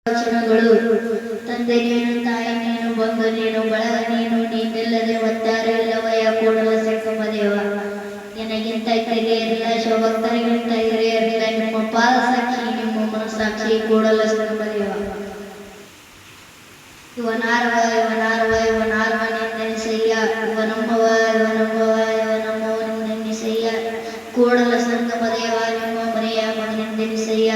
ವಚನಗಳು. ತಂದೆ ನೀನು, ತಾಯಿ ನೀನು, ಬಂಧು ನೀನು, ಬಳಗ ನೀನು, ನೀನಿಲ್ಲದೆ ಒತ್ತಾರಿಲ್ಲವಯ್ಯ ಕೂಡಲ ಸಂಗಮ ದೇವ. ನಿನಗಿಂತ ಕಿರಿಯರಿಲ್ಲ, ಶಿವಭಕ್ತರಿಗಿಂತ ಹಿರಿಯರಿಲ್ಲ, ನಿಮ್ಮ ಪಾದ ಸಾಕ್ಷಿ, ನಿಮ್ಮ ಮನಸ್ಸಾಕ್ಷಿ ಕೂಡಲ ಸಂಗಮ ದೇವ. ಇವನಾರವ ಇವನಾರವ ಇವನಾರವ ನಿಂದೆನಿಸಯ್ಯ, ಇವನಮ್ಮವ ಇವನಮ್ಮವ ಇವನಮ್ಮವ ನಿಂದೆನಿಸಯ್ಯ ಕೂಡಲ ಸಂಗಮ ದೇವ. ನಿಮ್ಮ ಮನೆಯ ಮಗನೆಂದೆನಿಸಯ್ಯ.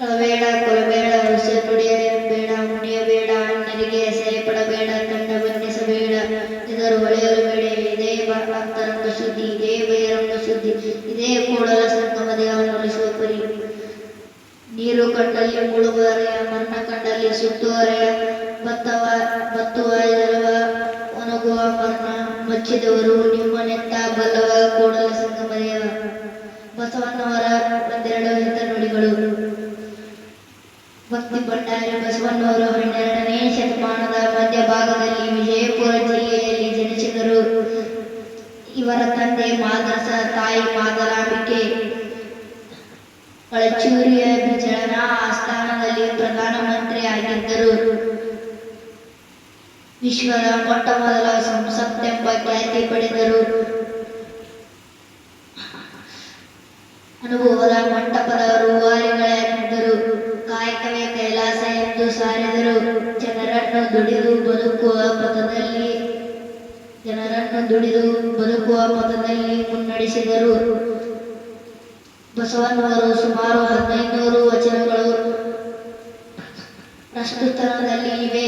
ಕಳಬೇಡ, ಕೊಲಬೇಡ, ವಿಷಯ ನುಡಿಯಬೇಡ, ಮುಡಿಯಬೇಡ, ಅಣ್ಣರಿಗೆ ಅಸಹ್ಯಪಡಬೇಡ, ತಂಡ ಬಣ್ಣಿಸಬೇಡ, ಇದರ ಒಳೆಯಲು ಬೇಡ. ಇದೇ ಅಂತರಂಗ ಶುದ್ಧಿ, ಇದೇ ಬಹಿರಂಗ ಶುದ್ಧಿ, ಇದೇ ಕೂಡಲ ಸಂಗಮ ದೇವವನ್ನು ಉಳಿಸುವ ಪರಿ. ನೀರು ಕಂಡಲ್ಲಿ ಮುಳುಗುವರೆಯ, ಮಣ್ಣ ಕಂಡಲ್ಲಿ ಸುತ್ತುವರೆಯ, ಬತ್ತುವ ಜಲವ ಒಣಗುವ ಮಣ್ಣ ಮಚ್ಚಿದವರು ನಿಮ್ಮನೆತ್ತ ಬಲ್ಲವ ಕೂಡಲ ಸಂಗಮ ದೇವ. ಬಸವಣ್ಣವರ ಒಂದೆರಡು ಹಿತ ನುಡಿಗಳು. ಭಕ್ತಿ ಭಂಡಾರಿ ಬಸವಣ್ಣವರು 12ನೇ ಶತಮಾನದ ಮಧ್ಯಭಾಗದಲ್ಲಿ ವಿಜಯಪುರ ಜಿಲ್ಲೆಯಲ್ಲಿ ಜನಿಸಿದರು. ಇವರ ತಂದೆ ಮಾದರಸ, ತಾಯಿ ಮಾದಲಾಂಬಿಕೆ. ಕಳಚೂರಿಯ ಬಿಜಳನ ಆಸ್ಥಾನದಲ್ಲಿ ಪ್ರಧಾನಮಂತ್ರಿ ಆಗಿದ್ದರು. ವಿಶ್ವದ ಮೊಟ್ಟ ಮೊದಲ ಸಂಸತ್ತೆಂಬ ಖ್ಯಾತಿ ಪಡೆದರು. ಅನುಭವದ ಮಂಟಪದ ರೂವಾರಿಗಳಾಗಿದ್ದರು. ಕಾಯಕವೇ ಕೈಲಾಸ ಎಂದು ಸಾರಿದರು. ಜನರನ್ನು ದುಡಿದು ಬದುಕುವ ಪಥದಲ್ಲಿ ಮುನ್ನಡೆಸಿದರು. ಬಸವಣ್ಣವರು ಸುಮಾರು 1500 ವಚನಗಳು ಪ್ರಸ್ತುತದಲ್ಲಿ ಇವೆ.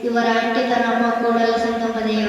ಇವರ ಅಂಕಿತ ನಮ್ಮ ಕೂಡಲ ಸಂಗಮ ದೇವ.